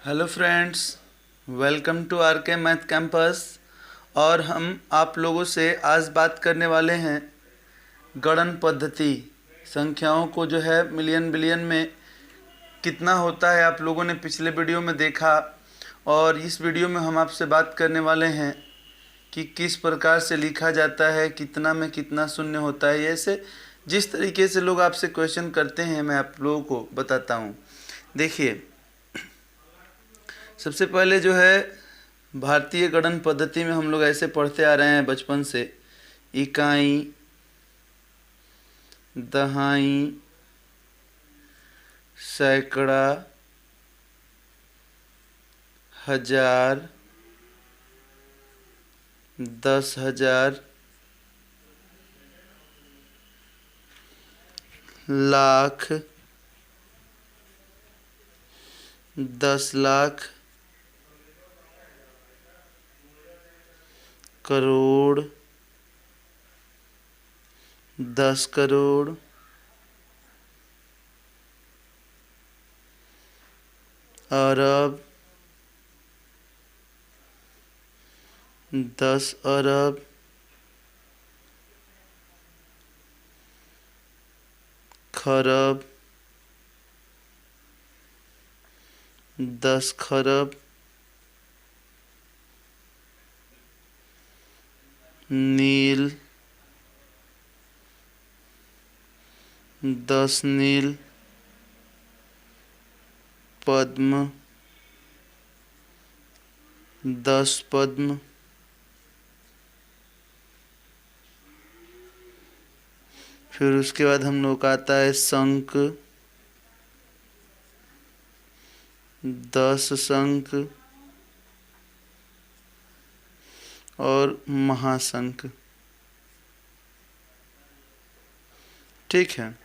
Hello friends, welcome to R K math campus. और हम आप लोगों से आज बात करने वाले हैं गणन पद्धति। संख्याओं को जो है मिलियन बिलियन में कितना होता है आप लोगों ने पिछले वीडियो में देखा। और इस वीडियो में हम आपसे बात करने वाले हैं कि किस प्रकार से लिखा जाता है, कितना में कितना शून्य होता है। ऐसे जिस तरीके से लोग आपसे क्वेश्चन करते हैं मैं आप लोगों को बताता हूँ। देखिए, सबसे पहले जो है भारतीय गणन पद्धति में हम लोग ऐसे पढ़ते आ रहे हैं बचपन से। इकाई, दहाई, सैकड़ा, हजार, 10,000, लाख, 10,00,000, करोड़, 10 करोड़, अरब, 10 अरब, खरब, 10 खरब, नील, 10 नील, पद्म, 10 पद्म, फिर उसके बाद हम लोग का आता है शंख, 10 शंख और महाशंख। ठीक है,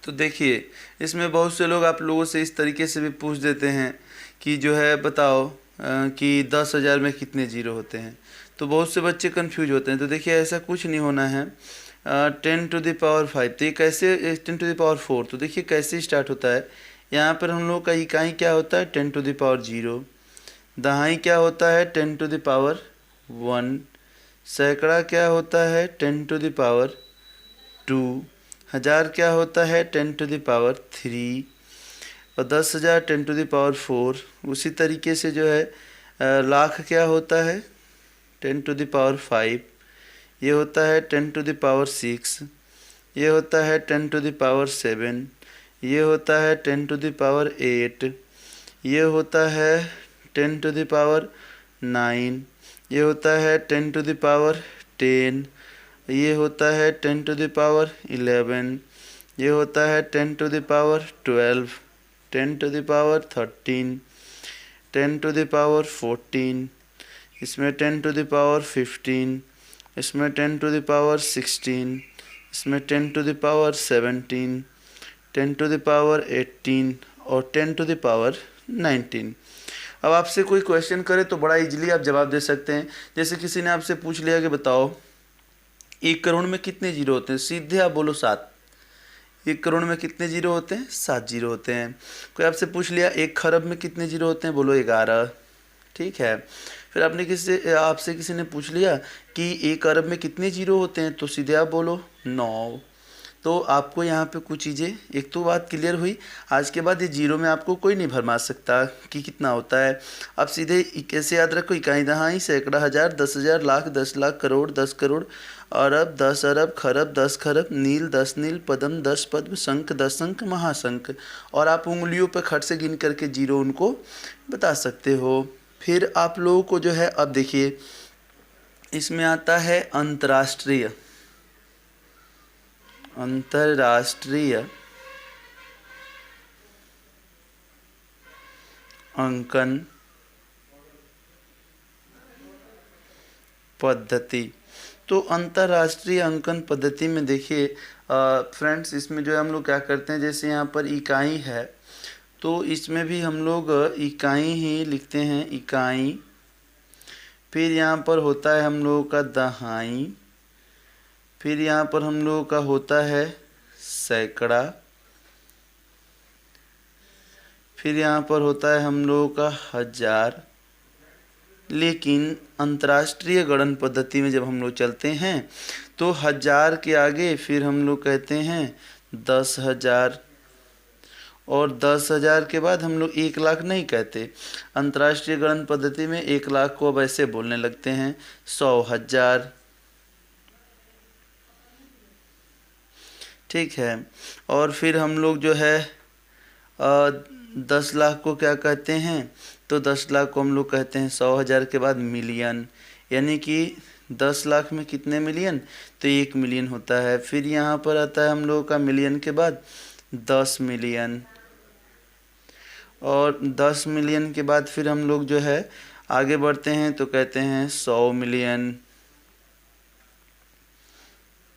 तो देखिए इसमें बहुत से लोग आप लोगों से इस तरीके से भी पूछ देते हैं कि जो है बताओ कि 10,000 में कितने जीरो होते हैं। तो बहुत से बच्चे कंफ्यूज होते हैं। तो देखिए ऐसा कुछ नहीं होना है। 10⁵ तो ये कैसे 10⁴। तो देखिए कैसे स्टार्ट होता है। यहाँ पर हम लोग का इकाई क्या होता है 10⁻0। दहाई क्या होता है 10⁻1। सैकड़ा क्या होता है 10⁻2। हजार क्या होता है 10⁻3। और 10,000 10⁻4। उसी तरीके से जो है लाख क्या होता है 10⁵। ये होता है 10⁻6। ये होता है 10⁻7। ये होता है 10⁻8। ये होता है 10⁻9। ये होता है 10⁻10। ये होता है 10⁻11। ये होता है 10⁻12। 10⁻13। 10⁻14। इसमें 10⁻15। इसमें 10⁻16। इसमें 10⁻17। 10⁻18 और 10⁻19। अब आपसे कोई क्वेश्चन करे तो बड़ा इजीली आप जवाब दे सकते हैं। जैसे किसी ने आपसे पूछ लिया कि बताओ 1 करोड़ में कितने जीरो होते हैं, सीधे आप बोलो 7। 1 करोड़ में कितने जीरो होते हैं 7 जीरो होते हैं। कोई आपसे पूछ लिया 1 खरब में कितने जीरो होते हैं, बोलो 11। ठीक है। फिर आपसे किसी ने पूछ लिया कि 1 अरब में कितने जीरो होते हैं, तो सीधे आप बोलो 9। तो आपको यहाँ पे कुछ चीज़ें, एक तो बात क्लियर हुई। आज के बाद ये जीरो में आपको कोई नहीं भरमा सकता कि कितना होता है। अब सीधे कैसे याद रखो, इकाई, दहाई, सैकड़ा, हजार, 10,000, लाख, 10,00,000, करोड़, 10 करोड़, अरब, 10 अरब, खरब, 10 खरब, नील, 10 नील, पद्म, 10 पद्म, शंख, 10 शंख, महाशंख। और आप उंगलियों पर खट से गिन करके जीरो उनको बता सकते हो। फिर आप लोगों को जो है अब देखिए इसमें आता है अंतर्राष्ट्रीय अंकन पद्धति। तो अंतर्राष्ट्रीय अंकन पद्धति में देखिए फ्रेंड्स, इसमें जो है हम लोग क्या करते हैं, जैसे यहाँ पर इकाई है तो इसमें भी हम लोग इकाई ही लिखते हैं, इकाई। फिर यहाँ पर होता है हम लोगों का दहाई। फिर यहाँ पर हम लोगों का होता है सैकड़ा। फिर यहाँ पर होता है हम लोगों का 1000, लेकिन अंतर्राष्ट्रीय गणन पद्धति में जब हम लोग चलते हैं तो 1000 के आगे फिर हम लोग कहते हैं 10,000, और 10,000 के बाद हम लोग 1,00,000 नहीं कहते। अंतर्राष्ट्रीय गणन पद्धति में 1,00,000 को अब ऐसे बोलने लगते हैं 100,000। ठीक है। और फिर हम लोग जो है 10,00,000 को क्या कहते हैं, तो 10,00,000 को हम लोग कहते हैं 100,000 के बाद मिलियन, यानी कि 10,00,000 में कितने मिलियन, तो 1 मिलियन होता है। फिर यहाँ पर आता है हम लोगों का मिलियन के बाद 10 मिलियन, और 10 मिलियन के बाद फिर हम लोग जो है आगे बढ़ते हैं तो कहते हैं 100 मिलियन।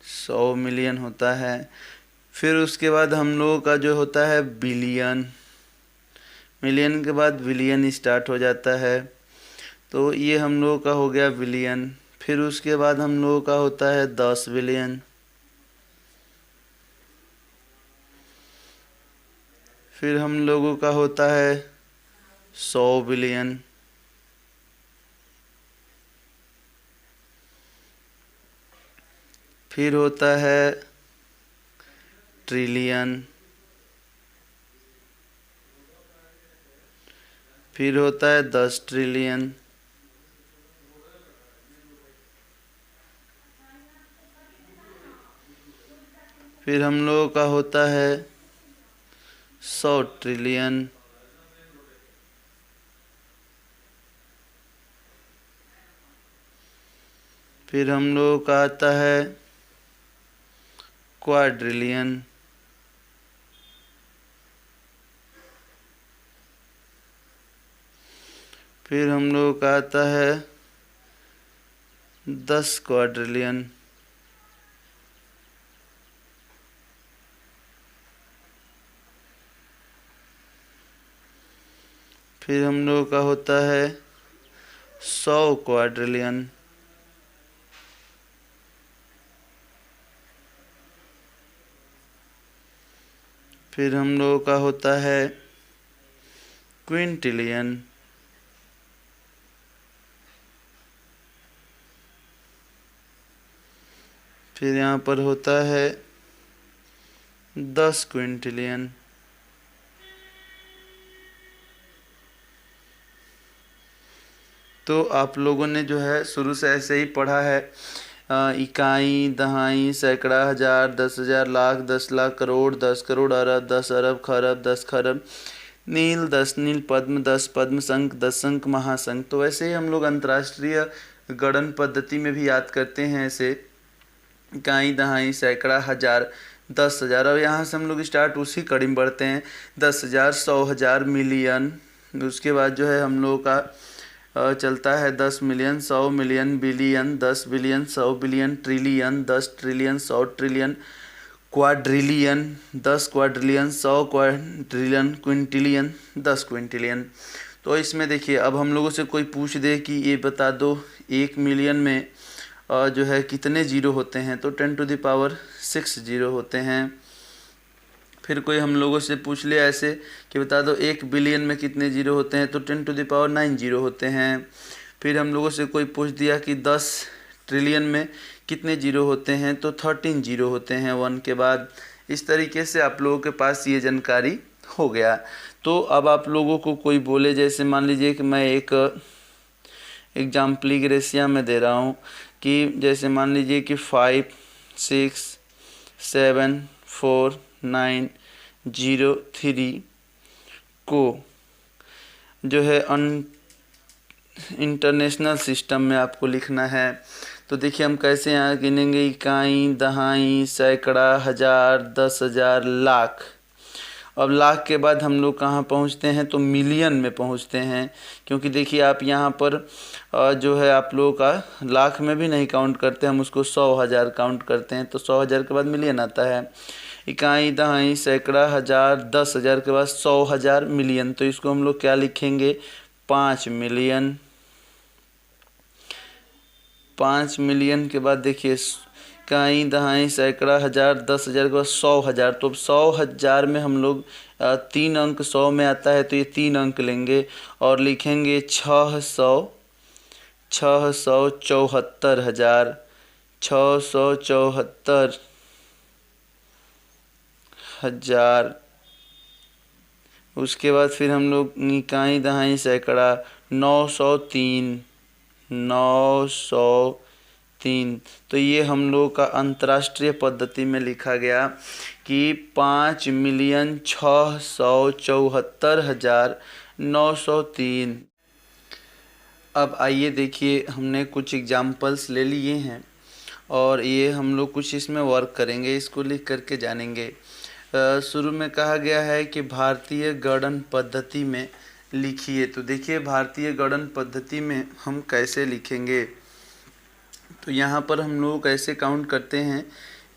100 मिलियन होता है। फिर उसके बाद हम लोगों का जो होता है बिलियन। मिलियन के बाद बिलियन स्टार्ट हो जाता है, तो ये हम लोगों का हो गया बिलियन। फिर उसके बाद हम लोगों का होता है 10 बिलियन। फिर हम लोगों का होता है 100 बिलियन। फिर होता है ट्रिलियन। फिर होता है 10 ट्रिलियन। फिर हम लोगों का होता है 100 ट्रिलियन। फिर हम लोगों का आता है क्वाड्रिलियन। फिर हम लोगों का आता है 10 क्वाड्रिलियन। फिर हम लोगों का होता है 100 क्वाड्रिलियन। फिर हम लोगों का होता है क्विंटिलियन। फिर यहाँ पर होता है 10 क्विंटिलियन। तो आप लोगों ने जो है शुरू से ऐसे ही पढ़ा है, इकाई, दहाई, सैकड़ा, हजार, 10,000, लाख, 10,00,000, करोड़, 10 करोड़, अरब, 10 अरब, खरब, 10 खरब, नील, 10 नील, पद्म, 10 पद्म, शंख, 10 शंख, महाशंख। तो वैसे ही हम लोग अंतर्राष्ट्रीय गणन पद्धति में भी याद करते हैं ऐसे, इकाई, दहाई, सैकड़ा, हजार, 10,000। अब यहाँ से हम लोग स्टार्ट उसी कड़ी में बढ़ते हैं, 10,000, 100,000, मिलियन। उसके बाद जो है हम लोगों का चलता है 10 million, 100 million, billion, 10 billion, 100 billion, trillion, 10 trillion, 100 trillion, quadrillion, 10 quadrillion, 100 quadrillion, Quintillion, 10 Quintillion. तो इसमें देखिए, अब हम लोगों से कोई पूछ दे कि ये बता दो 1 मिलियन में जो है कितने जीरो होते हैं, तो 10⁻6 जीरो होते हैं। फिर कोई हम लोगों से पूछ लिया ऐसे कि बता दो 1 बिलियन में कितने जीरो होते हैं, तो 10⁻9 जीरो होते हैं। फिर हम लोगों से कोई पूछ दिया कि 10 ट्रिलियन में कितने जीरो होते हैं, तो 13 जीरो होते हैं 1 के बाद। इस तरीके से आप लोगों के पास ये जानकारी हो गया। तो अब आप लोगों को कोई बोले, जैसे मान लीजिए कि मैं एक एग्जाम्पलिग्रेसिया में दे रहा हूँ कि जैसे मान लीजिए कि 5, 6, 7, 4, 9, 0, 3 को जो है इंटरनेशनल सिस्टम में आपको लिखना है। तो देखिए हम कैसे यहाँ गिनेंगे, इकाई, दहाई, सैकड़ा, हजार, 10,000, लाख। अब लाख के बाद हम लोग कहाँ पहुँचते हैं, तो मिलियन में पहुँचते हैं। क्योंकि देखिए आप यहाँ पर जो है आप लोगों का लाख में भी नहीं काउंट करते, हम उसको 100,000 काउंट करते हैं। तो 100,000 के बाद मिलियन आता है। इकाई, दहाई, सैकड़ा, हजार, 10,000 के बाद 100,000, मिलियन। तो इसको हम लोग क्या लिखेंगे, 5 मिलियन। 5 मिलियन के बाद देखिए इकाई दहाई सैकड़ा हज़ार 10,000 के बाद 100,000। तो अब 100,000 में हम लोग 3 अंक 100 में आता है तो ये 3 अंक लेंगे और लिखेंगे 674,000, 674,000। उसके बाद फिर हम लोग इकाई दहाई सैकड़ा 903। तो ये हम लोग का अंतर्राष्ट्रीय पद्धति में लिखा गया कि 5,674,903। अब आइए देखिए, हमने कुछ एग्जाम्पल्स ले लिए हैं और ये हम लोग कुछ इसमें वर्क करेंगे, इसको लिख करके जानेंगे। शुरू में कहा गया है कि भारतीय गणन पद्धति में लिखिए। तो देखिए, भारतीय गणन पद्धति में हम कैसे लिखेंगे। तो यहाँ पर हम लोग कैसे काउंट करते हैं,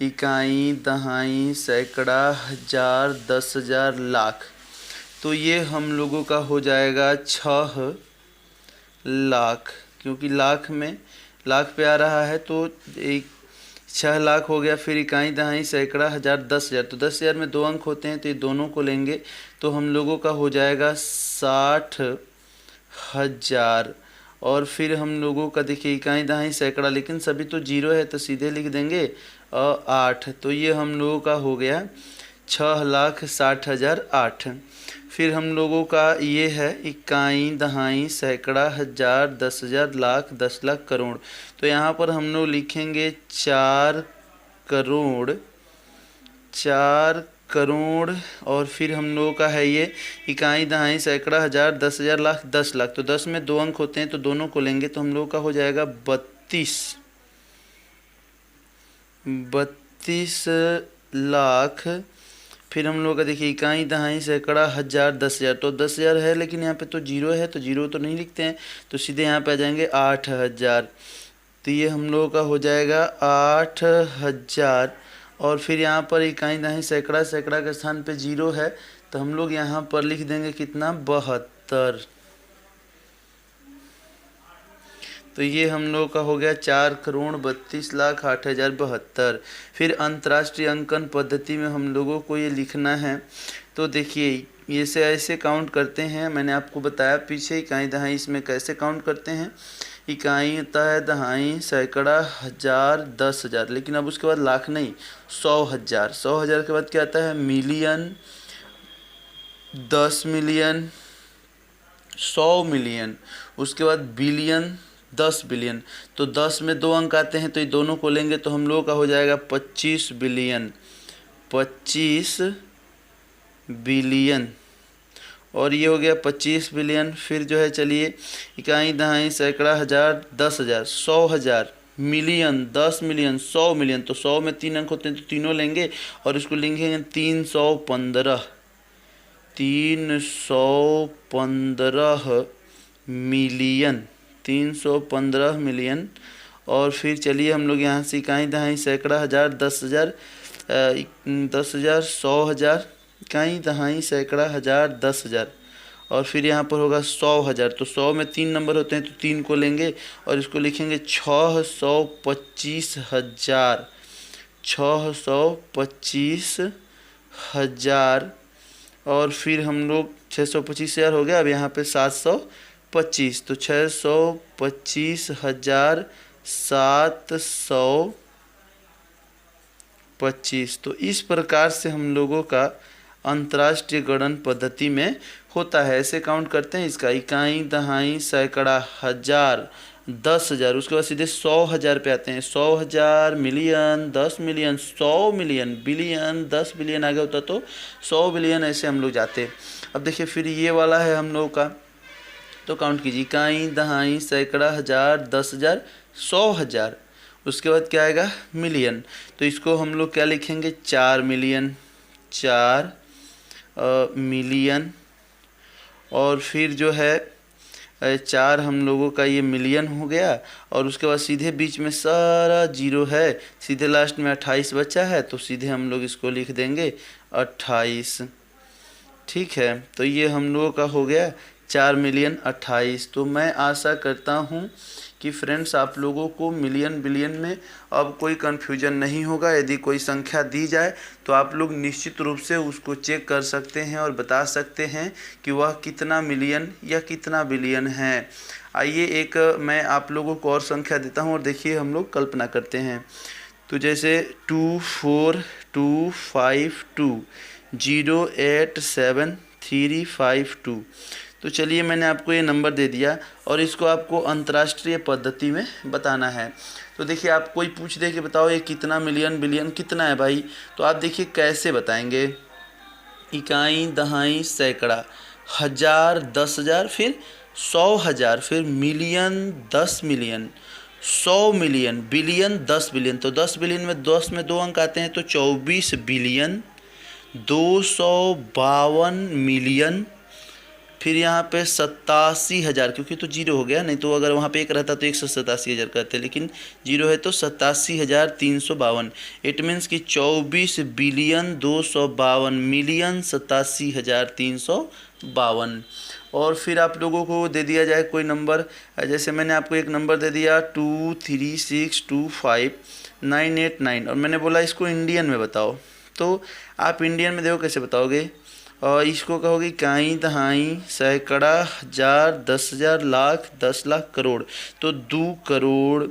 इकाई दहाई सैकड़ा हज़ार 10,000 लाख। तो ये हम लोगों का हो जाएगा 6 लाख, क्योंकि लाख में लाख पे आ रहा है तो एक 6 लाख हो गया। फिर इकाई दहाई सैकड़ा हज़ार 10,000, तो 10,000 में 2 अंक होते हैं तो ये दोनों को लेंगे तो हम लोगों का हो जाएगा 60,000। और फिर हम लोगों का देखिए इकाई दहाई सैकड़ा, लेकिन सभी तो जीरो है तो सीधे लिख देंगे 8। तो ये हम लोगों का हो गया 6,60,008। फिर हम लोगों का ये है इकाई दहाई सैकड़ा हज़ार 10,000 लाख 10 लाख करोड़। तो यहाँ पर हम लोग लिखेंगे 4 करोड़। और फिर हम लोगों का है ये इकाई दहाई सैकड़ा हज़ार 10,000 लाख 10 लाख। तो 10 में 2 अंक होते हैं तो दोनों को लेंगे तो हम लोगों का हो जाएगा 32 लाख। फिर हम लोग का देखिए इकाई दहाई सैकड़ा हज़ार 10,000, तो 10,000 है लेकिन यहाँ पे तो जीरो है तो जीरो तो नहीं लिखते हैं तो सीधे यहाँ पे आ जाएंगे 8,000। तो ये हम लोगों का हो जाएगा 8,000। और फिर यहाँ पर इकाई दहाई सैकड़ा, सैकड़ा के स्थान पे जीरो है तो हम लोग यहाँ पर लिख देंगे कितना, 72। तो ये हम लोग का हो गया 4,32,08,072। फिर अंतर्राष्ट्रीय अंकन पद्धति में हम लोगों को ये लिखना है। तो देखिए ये से ऐसे काउंट करते हैं, मैंने आपको बताया पीछे इकाई दहाई इसमें कैसे काउंट करते हैं। इकाई होता है दहाई सैकड़ा हज़ार 10,000, लेकिन अब उसके बाद लाख नहीं, 100,000। 100,000 के बाद क्या आता है, मिलियन, 10 मिलियन, 100 मिलियन, उसके बाद बिलियन, 10 बिलियन। तो 10 में 2 अंक आते हैं तो ये दोनों को लेंगे तो हम लोगों का हो जाएगा 25 बिलियन, 25 बिलियन। और ये हो गया 25 बिलियन। फिर जो है चलिए इकाई दहाई सैकड़ा हज़ार 10,000, 100,000, मिलियन, 10 मिलियन, 100 मिलियन। तो 100 में 3 अंक होते हैं तो तीनों लेंगे और इसको लिखेंगे 315 मिलियन, 315 मिलियन। और फिर चलिए हम लोग यहाँ से इकाई दहाई सैकड़ा हज़ार 10,000, 10,000, 100,000, इकाई दहाई सैकड़ा हज़ार 10,000। और फिर यहाँ पर होगा 100,000, तो 100 में 3 नंबर होते हैं तो 3 को लेंगे और इसको लिखेंगे 625,000, 625,000। और फिर हम लोग 625,000 हो गया। अब यहाँ पे 725, तो 625,725। तो इस प्रकार से हम लोगों का अंतर्राष्ट्रीय गणन पद्धति में होता है। ऐसे काउंट करते हैं इसका, इकाई दहाई सैकड़ा हज़ार 10,000, उसके बाद सीधे 100,000 पे आते हैं। 100,000, million, 10 million, 100 million, billion, 10 billion आगे होता तो 100 बिलियन, ऐसे हम लोग जाते। अब देखिए फिर ये वाला है हम लोग का, तो काउंट कीजिए, इकाई दहाई सैकड़ा हज़ार 10,000, 100,000, उसके बाद क्या आएगा, मिलियन। तो इसको हम लोग क्या लिखेंगे, 4 मिलियन, 4 मिलियन। और फिर जो है 4 हम लोगों का ये मिलियन हो गया। और उसके बाद सीधे बीच में सारा जीरो है, सीधे लास्ट में 28 बचा है तो सीधे हम लोग इसको लिख देंगे 28। ठीक है, तो ये हम लोगों का हो गया 4 मिलियन 28। तो मैं आशा करता हूँ कि फ्रेंड्स आप लोगों को मिलियन बिलियन में अब कोई कन्फ्यूजन नहीं होगा। यदि कोई संख्या दी जाए तो आप लोग निश्चित रूप से उसको चेक कर सकते हैं और बता सकते हैं कि वह कितना मिलियन या कितना बिलियन है। आइए एक मैं आप लोगों को और संख्या देता हूं और देखिए हम लोग कल्पना करते हैं। तो जैसे 242520873352। तो चलिए मैंने आपको ये नंबर दे दिया और इसको आपको अंतर्राष्ट्रीय पद्धति में बताना है। तो देखिए आप कोई पूछ दे कि बताओ ये कितना मिलियन बिलियन कितना है भाई, तो आप देखिए कैसे बताएंगे। इकाई, दहाई, सैकड़ा, हज़ार, 10,000, फिर 100,000, फिर million, 10 million, 100 million, billion, 10 billion. तो 10 बिलियन में 10 में 2 अंक आते हैं तो 24 बिलियन, 252 मिलियन, फिर यहाँ पे 87,000, क्योंकि तो जीरो हो गया, नहीं तो अगर वहाँ पे एक रहता तो 187,000 कहते, लेकिन जीरो है तो 87,352। इट मीन्स कि 24 बिलियन 252 मिलियन 87,352। और फिर आप लोगों को दे दिया जाए कोई नंबर, जैसे मैंने आपको एक नंबर दे दिया 236259889 और मैंने बोला इसको इंडियन में बताओ। तो आप इंडियन में देखो कैसे बताओगे, और इसको कहोगे इकाई, दहाई, सैकड़ा, हज़ार, 10,000, लाख, 10 लाख, करोड़। तो 2 करोड़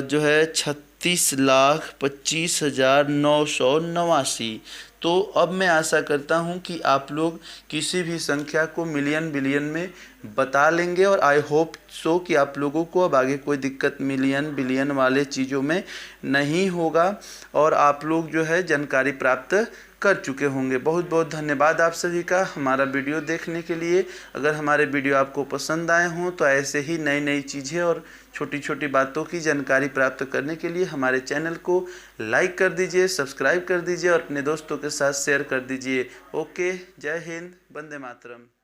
जो है 36,25,989। तो अब मैं आशा करता हूं कि आप लोग किसी भी संख्या को मिलियन बिलियन में बता लेंगे और आई होप सो कि आप लोगों को अब आगे कोई दिक्कत मिलियन बिलियन वाले चीज़ों में नहीं होगा और आप लोग जो है जानकारी प्राप्त कर चुके होंगे। बहुत बहुत धन्यवाद आप सभी का हमारा वीडियो देखने के लिए। अगर हमारे वीडियो आपको पसंद आए हों तो ऐसे ही नई नई चीज़ें और छोटी छोटी बातों की जानकारी प्राप्त करने के लिए हमारे चैनल को लाइक कर दीजिए, सब्सक्राइब कर दीजिए और अपने दोस्तों के साथ शेयर कर दीजिए। ओके, जय हिंद, वंदे मातरम।